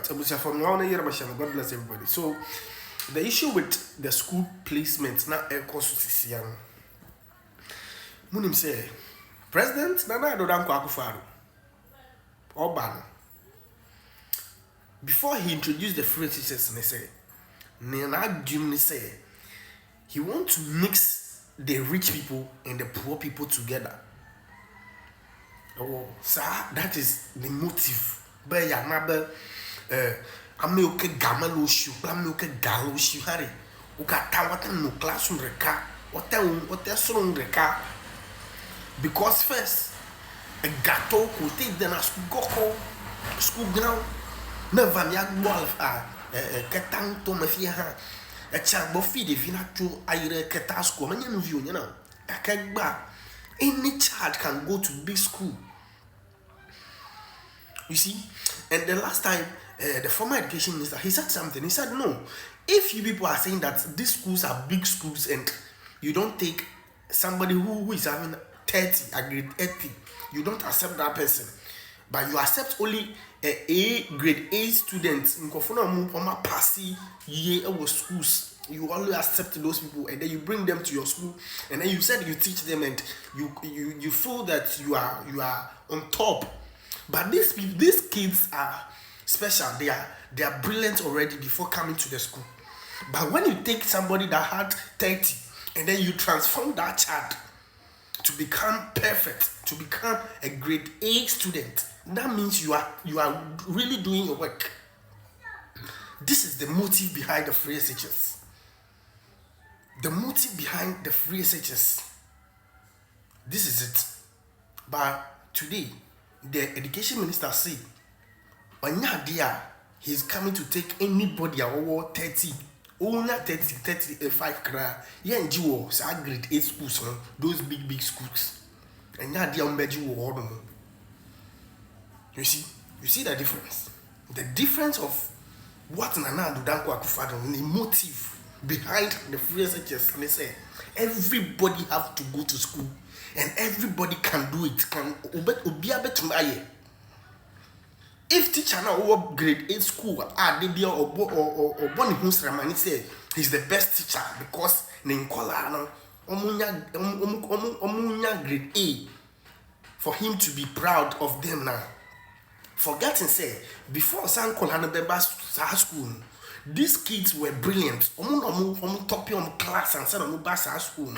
right. From now on, God bless everybody. So, the issue with the school placement now, Munim say, President Nana Addo Akufo-Addo, Orban, before he introduced the free teachers, he said, Nana Jim say, he wants to mix the rich people and the poor people together. Oh, sir, that is the motive. But yeah, another ame oke gamalo shu, ame oke galo shu hari. Uka tawata no classroom reka, ote strong reka. Because first, a gato could take them as school ground. Never yak wolf ketang to mafia. A child bofi de vinacho aire ketasco, many of you know. A kegba. Any child can go to big school. You see, and the last time the former education minister, he said something. He said, no, if you people are saying that these schools are big schools and you don't take somebody who is having 30, a grade 80, you don't accept that person, but you accept only a grade A students in Kofuna passy year of schools. You only accept those people and then you bring them to your school and then you said you teach them and you feel that you are on top. But these kids are special. They are brilliant already before coming to the school. But when you take somebody that had 30 and then you transform that child to become perfect, to become a grade A student, that means you are really doing your work. This is the motive behind the free SHS. The motive behind the free SHS. This is it. But today, the education minister say, he's coming to take anybody over 30, only 35 kra. Yeah, and you grade 8 schools, those big schools. And now they are You see the difference. The difference of what Nana Addo Akufo-Addo, the motive behind the free SHS. They say everybody have to go to school and everybody can do it. Can if teacher now over grade 8 school they be or born in ceremony say he's the best teacher because Ninkola omunya grade A for him to be proud of them now. Forgetting say before Sankola no beba school, these kids were brilliant. Top on class and said on school.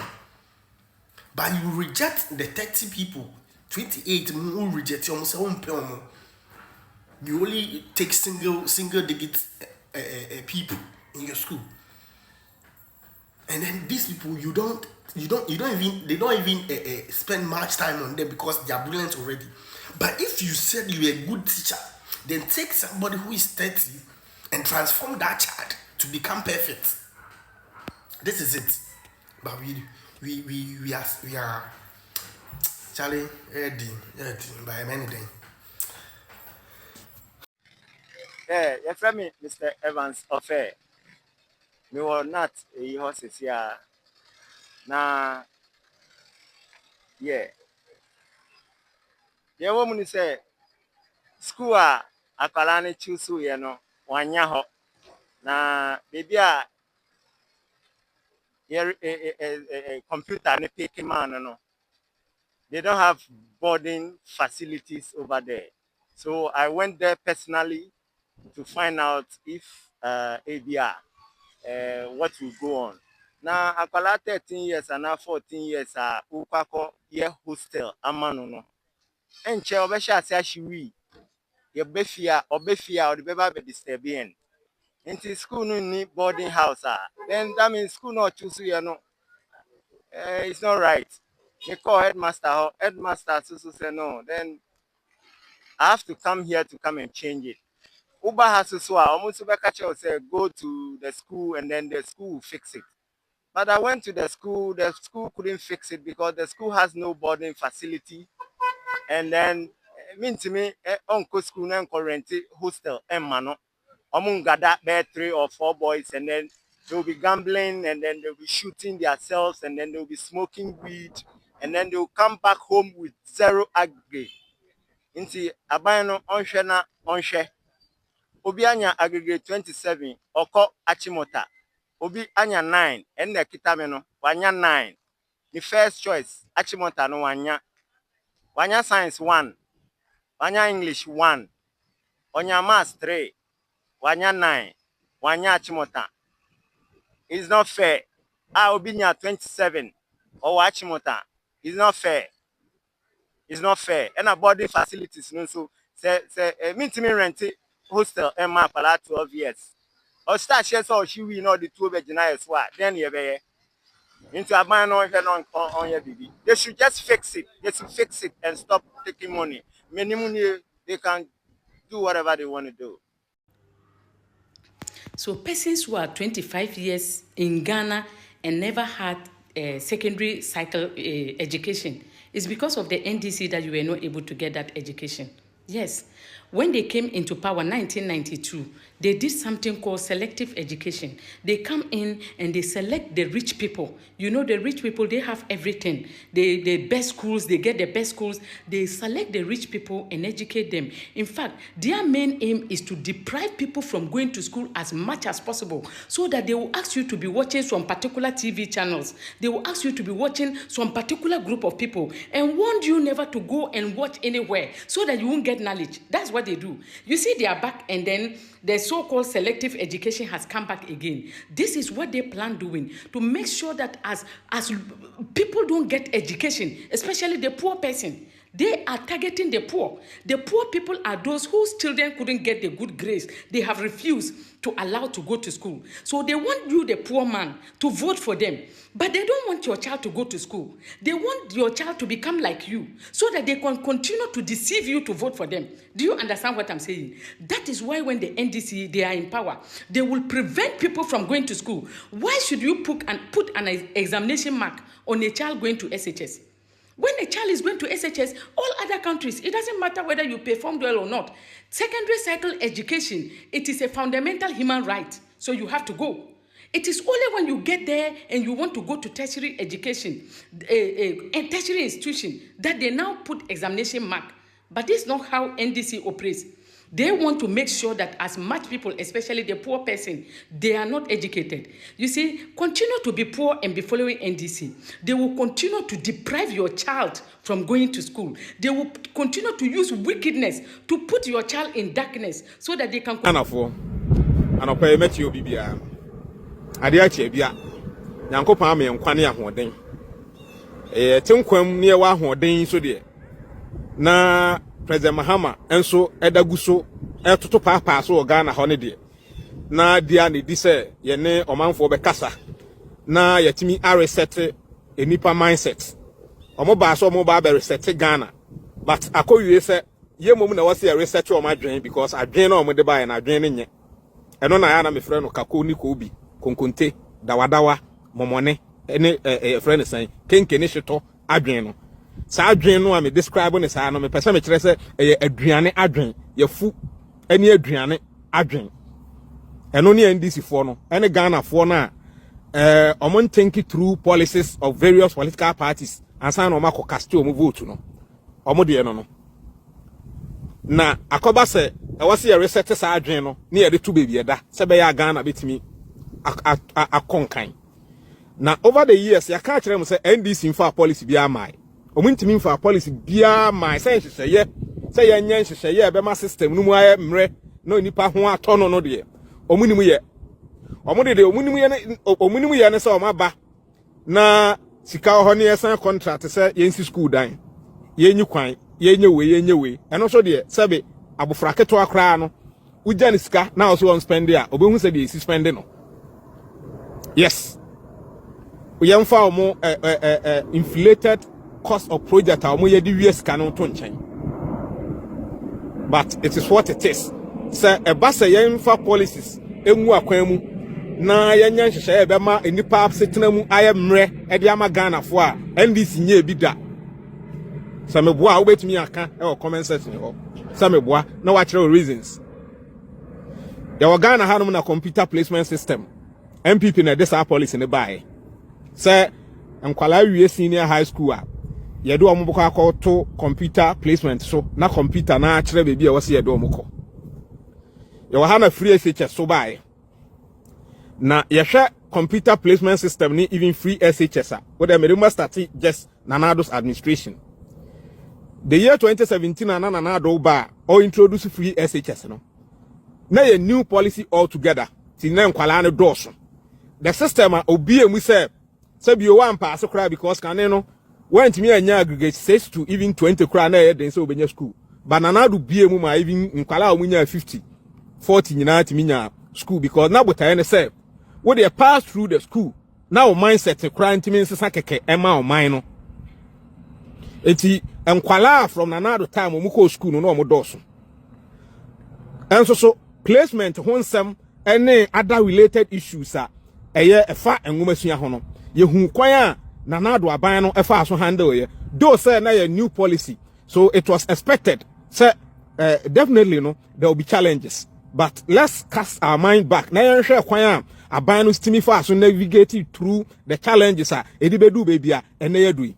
But you reject the 30 people, 28 who reject you almost you only take single digit people in your school. And then these people they don't even spend much time on them because they are brilliant already. But if you said you're a good teacher, then take somebody who is 30 and transform that child to become perfect. This is it. But we are Charlie ready by many things. Yeah, your friend Mr. Evans Offer. Me were not a horses here. Na yeah. The woman say school akwala ne chusu ye no wanya ho. Na baby a computer ne pick man no. They don't have boarding facilities over there. So I went there personally to find out if ABR what will go on. Now, akwala 13 years and now 14 years ukako ye hostel amano no. Enche obesha ase ahyiwi. Ye befia or the beba be disturbing. Into school no ni boarding house then that means school no choose you know. It's not right. They call headmaster so say no. Then I have to come here to come and change it. Uber has to almost say go to the school and then the school will fix it. But I went to the school couldn't fix it because the school has no boarding facility. And then mean to me, uncle school and rent hostel and mano. Among gada there 3 or 4 boys and then they'll be gambling and then they'll be shooting themselves and then they'll be smoking weed and then they'll come back home with 0 aggregate. Inti abayano onshare na onshare. obi anya aggregate 27 oko achimota obi anya 9 enne kitame no wanya 9 the first choice achimota no wanya science 1 wanya english 1 wanya maths 3 wanya 9 wanya achimota. It's not fair. Obi nya 27 or achimota. It's not fair. It's not fair. And a boarding facilities no so say mean to me rent hostel and map for 12 years. Or start share so she we know the two virginias what then you be into a man on your baby. They should just fix it. They should fix it and stop taking money. Minimum they can do whatever they want to do. So persons who are 25 years in Ghana and never had a secondary cycle education, it's because of the NDC that you were not able to get that education. Yes. When they came into power 1992, they did something called selective education. They come in and they select the rich people. You know, the rich people, they have everything. The best schools, they get the best schools. They select the rich people and educate them. In fact, their main aim is to deprive people from going to school as much as possible so that they will ask you to be watching some particular TV channels. They will ask you to be watching some particular group of people and want you never to go and watch anywhere so that you won't get knowledge. That's what they do. You see, they are back, and then the so-called selective education has come back again. This is what they plan doing to make sure that as people don't get education, especially the poor person, they are targeting the poor. The poor people are those whose children couldn't get the good grades. They have refused to allow to go to school. So they want you, the poor man, to vote for them. But they don't want your child to go to school. They want your child to become like you so that they can continue to deceive you to vote for them. Do you understand what I'm saying? That is why when the NDC, they are in power, they will prevent people from going to school. Why should you put an examination mark on a child going to SHS? When a child is going to SHS, all other countries, it doesn't matter whether you performed well or not. Secondary cycle education, it is a fundamental human right, so you have to go. It is only when you get there and you want to go to tertiary education, a tertiary institution, that they now put examination mark. But this is not how NDC operates. They want to make sure that as much people, especially the poor person, they are not educated. You see, continue to be poor and be following NDC. They will continue to deprive your child from going to school. They will continue to use wickedness to put your child in darkness so that they can... Anafo, anopa met you bibia. Ade ache bia. Nyankopon ame nkwane ahoden. Tinkwam ne wa ahoden so de. Na President Mahama enso edaguso etoto papa so Ghana ho ne de na dia ne di se ye ne omanfo be kasa na yetimi reset enipa mindset omo ba so omo ba be reset Ghana but akowie se ye mom na wase reset o madwen because adwen na omo de ba na adwen ne nye eno na ya na me frɛ no kako ni ko bi konkonte dawadawa momone ene friend san kenkene hyeto adwen no sa adwen no am describe ne sa no me pese me kire se aduane adwen yafu ani aduane adwen eno ne NDC fo no ene Ghana fo na omon think through policies of various political parties ansa na omako cast o mo vote no omo de no na akoba se wase ya reset sa adwen no ne ye de to baby eda se be ya Ghana betimi akonkan na over the years ya ka kire mo se NDC mfa policy bi amai omuntimi mfa policy bia my sense say ye nyen hye be ma system no mu aye mre no nipa ho atono no de omunimu ye omudede omunimu ye ne se omaba na sika ho ne yesan contract se yensi school dan yenyi kwan yenye we eno so de sebe abofra keto akra no uja ne sika na also on spend ya obehu se de spend no yes we am fa omo inflated cost of project omo ye di wies canon to nchen but it is what it is say e ba say yen fa policies enwu akwan mu na yenya nhyehyɛ be ma enipa setena mu aye mre e de ama Ghana fo a NDC nye bi da sameboa wo betimi aka e wo comment section ho sameboa na wa kire reasons ya wa Ghana hanum na computer placement system MPP na this our policy ne bae say enkwala wie senior high school a yedo ombo kwa to computer placement so na computer na akire bebi a wose yedo omko You have a free SHS so by. Now, you share computer placement system, ni even free SHS. What they may start just Nanado's administration. The year 2017, Nanado bar or introduce free SHS. No, now a new policy altogether. Tinem Kwalano Dawson. The system obey we say you one pass cry because caneno went me and aggregate 6 to even 20 cry then so be school. But Nanado be a even in Kwala Munya 50, 40 Minya school because now what I say. What they pass through the school now mindset to crying to me sakeke Emma or minor. Eti enkwala from Nanado time muko school no mo doso. And so placement honsem any other related issues eye efa enwomasua ho no ye hu kwan a Nanado aban no efa so handle ye though say na ye new policy so it was expected say definitely no there will be challenges but let's cast our mind back na ye hwe kwan a aban no stimi fa so navigate through the challenges edibedu baby a ene yedui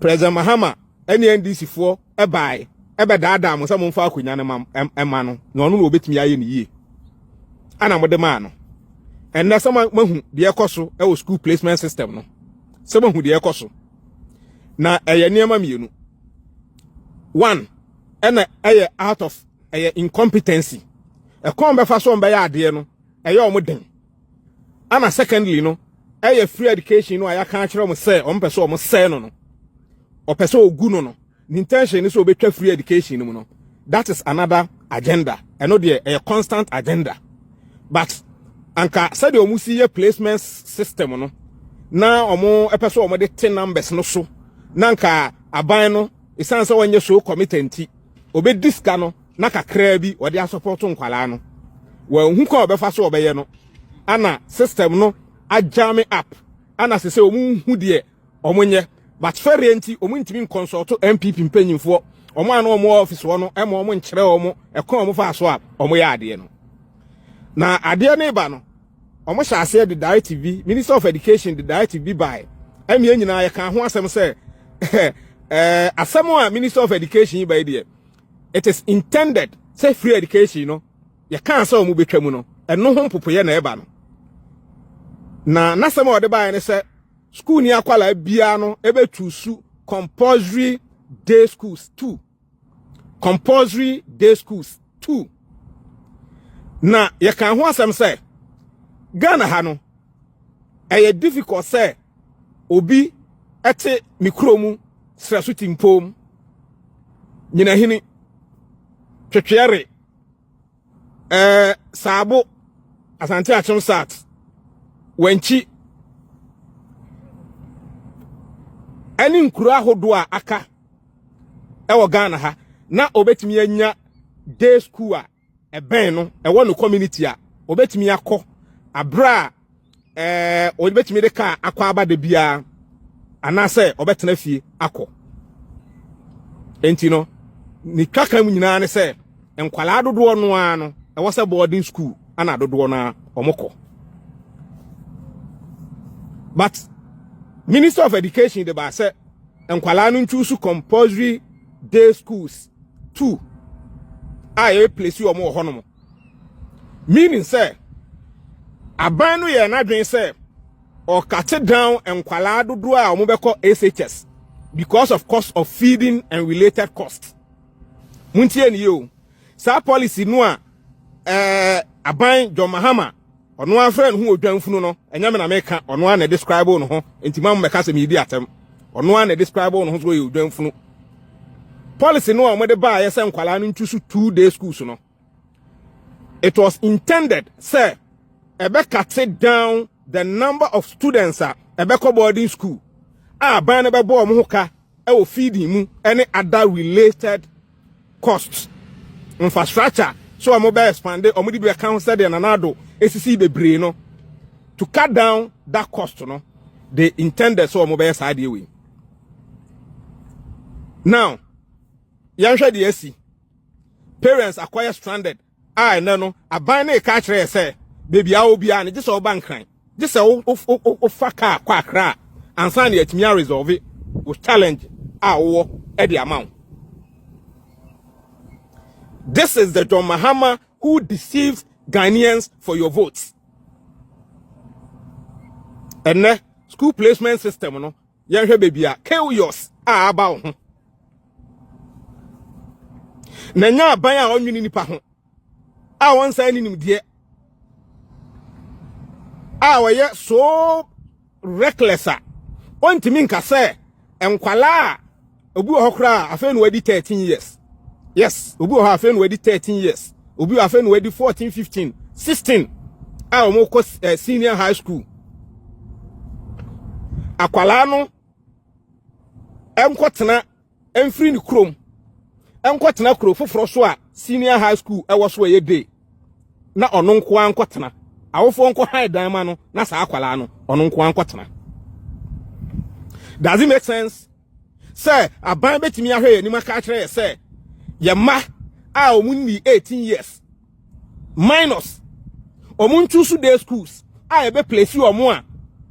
President Mahama any NDC for ebe dada mo say mo fa akonya ne ema no na ono no obetimi aye ne yie ana mo de ma no enne sama mahu de ekoso e wo school placement system no sama hu de ekoso na eye niam mienu one ena eye out of eye incompetency e kon be fa so mbe ya ade no eye o mo den ana secondly no eye free education no aya kan kire mo say o mpe so o mo say no o pese ogu no the intention is to be free education no that is another agenda and not a constant agenda but anka said the omusi placement system no na omo epeso omo de 10 numbers no so nanka aban no isan se wonye so commitment obe diska no na kakra bi ode support nkwala no wa hu kwa obefa so obeye no ana system no ajame up ana se omu hu de omonye but ferenti omuntimi consult MPP mpanyimfo omo anu omo office wo no emo omo nkyere omo ekon omo fa so a omo ya ade no na ade ne ba no omo sha ase the DITV Minister of Education the DITV by emi nyina ye kan ho asem say asem a Minister of Education by there it is intended say free education no ye kan say omo betwa mu no eno ho popoye na e ba no na nasem o de ba ne say school ni akwala bia no ebetu su compulsory day schools 2 compulsory day schools 2 na ye kan ho asem say Ghana ha no eye difficult say obi ete mikromu srasuti mpom nyina hini twetwere sabo asante achom sat wanchi ani nkuru ahodo a aka ewo Ghana ha na obetimi anya day school a eben no ewo no community a obetimi akọ abra obetimi de ka akọ abade bia anase obetena fie akọ enti no ni kaka mu nyina ne se enkwala dodo no a no ewo se boarding school ana dodo na omokọ but Minister of Education the ba say enkwala no choose compulsory day schools 2 a place you omo hono meaning say aban no ye na dwen say or cut down enkwala dodo a omo beko SHS because of cost of feeding and related costs muntie ni yo sa policy no a aban John Mahama ono afren hu odwanfunu no enyame na meka ono na describe no ho entima mo meka se me di atem ono na describe no ho so ye odwanfunu policy no o de ba ye se nkwala no ntusu 2 day schools no it was intended say ebe cut down the number of students ebe ko boarding school ban na be bo mo hoka e wo feeding mu any other related costs infrastructure so I'm mobile expanded or maybe account said and Addo ACC bebre no to cut down that cost no they intended so mobile side way. Now yansha the AC parents acquire stranded no aban na ka kire say baby a obi an just o bank cran just o faka kwa kra ansa na yatimi resolve it with challenge wo e the amount. This is the John Mahama who deceived Ghanaians for your votes. And school placement system, no, young baby, chaos about Nanya baya on you nipa ho. I want say any dear. We so reckless. On to minka say, enkwala obi hokra afen wedi 13 years. Yes, obi ho afen wedi 13 years. Obi afen wedi 14, 15, 16. Mo senior high school. Akwala no enkwotena emfiri ni krom. Enkwotena kro foforo so a senior high school e wo so ye day. Na ono nko ankwotena. Awofo nko high dan ma no na sa akwala no ono nko ankwotena. Does it make sense? Say, aban betimi ahwe ni maka kire say, ye ma a omunni 18 years minus omuntu su day schools a ye be place you omo a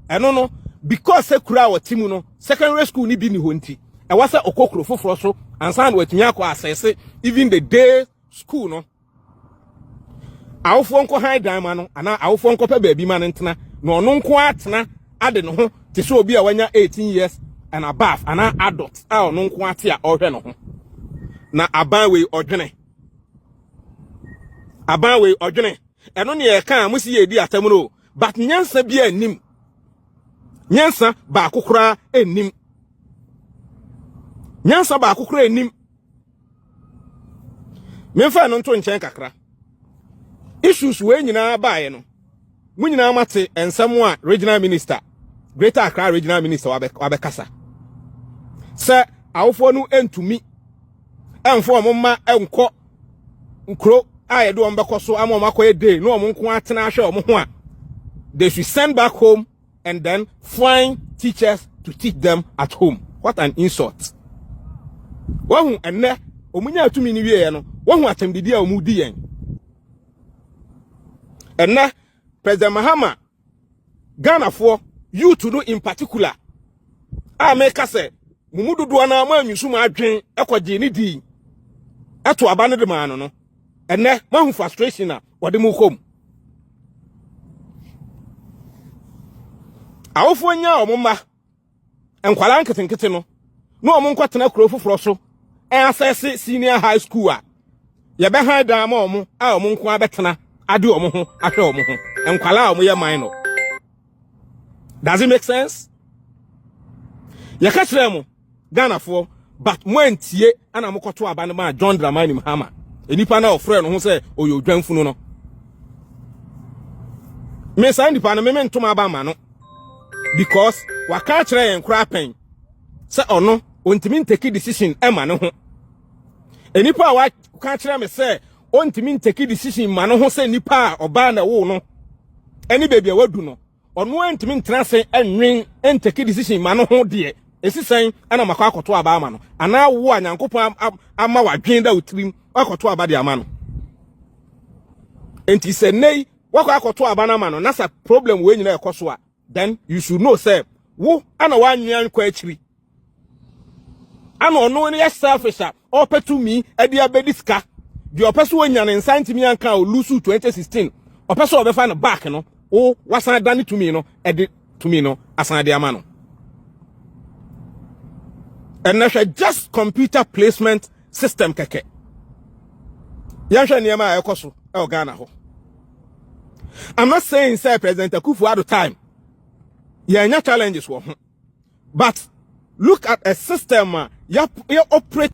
eno no because se kura wa timu no secondary school ni bi ni honti e wasa okokro foforo so ansan watimi akwa asese even the day school no awofo nko high dan ma no ana awofo nko pe baabi ma no ntena na ono nko atena ade no ho te so obi a wanya 18 years and above ana adult a ono nko ate a ohwe no ho na aban we odwene eno ne ye kan musi ye di atam no but nyansa bi anim nyansa ba akokora enim nyansa ba akokora enim memfa no nto nchen kakra issues we nyina baaye no mu nyina mate ensam a regional minister Greater Accra regional minister wabekasa se awofo no entumi enfo omma enko nkro aye do ombeko so amakoye day no omonko atena ahwe omo ho a they should send back home and then find teachers to teach them at home. What an insult. Wahu enne omunya atumi ni wie no wahu atemdidi a omudi yen enne President Mahama Ghana for you to do in particular make say mumududu na ma anwusu ma adwen ekwaje ni di eto aba ne de ma no enne mahu frustration na wode mu kom awofo nya omumma enkwala nketenkete no no omunkwatena kuro foforo so assess senior high school a ye be ha dan ma omu a omunko abetena ade omu ho ahwe omu ho enkwala omu ye minor. Does it make sense? Ya ka kire mu Ghana for but mwantie ana mokoto aba ne ma John Dramani Mahama enipa na ofre no ho se oyo dwanfunu no me sa nipa na me ntoma aba ma no because waka kire en kra pen se ono ontimi take decision e ma ne ho enipa wa ka kire me se ontimi take decision ma ne ho se nipa oba na wo no eni bebia wadu no ono antimi ntrase enwen entake decision ma no ho de esisen ana makwa akoto aba ama no ana wo anyankopon ama wadwen da otrim akoto aba de ama no enti se nei wakwa akoto aba na ama no na sa problem we nyina ekoso a then you should know say wo ana wanyan kwa akiri ana ono ne selfish a opetumi ade abediska de opeso wanyane nsantimi anka o lusu 2016 opeso obefa no back no o wasan dani to me no ede to me no asan de ama no and na just computer placement system keke yanhwe ne ma ekoso e Ghana ho. I'm not saying say President Akufo-Addo time yeah challenges wo ho but look at a system you operate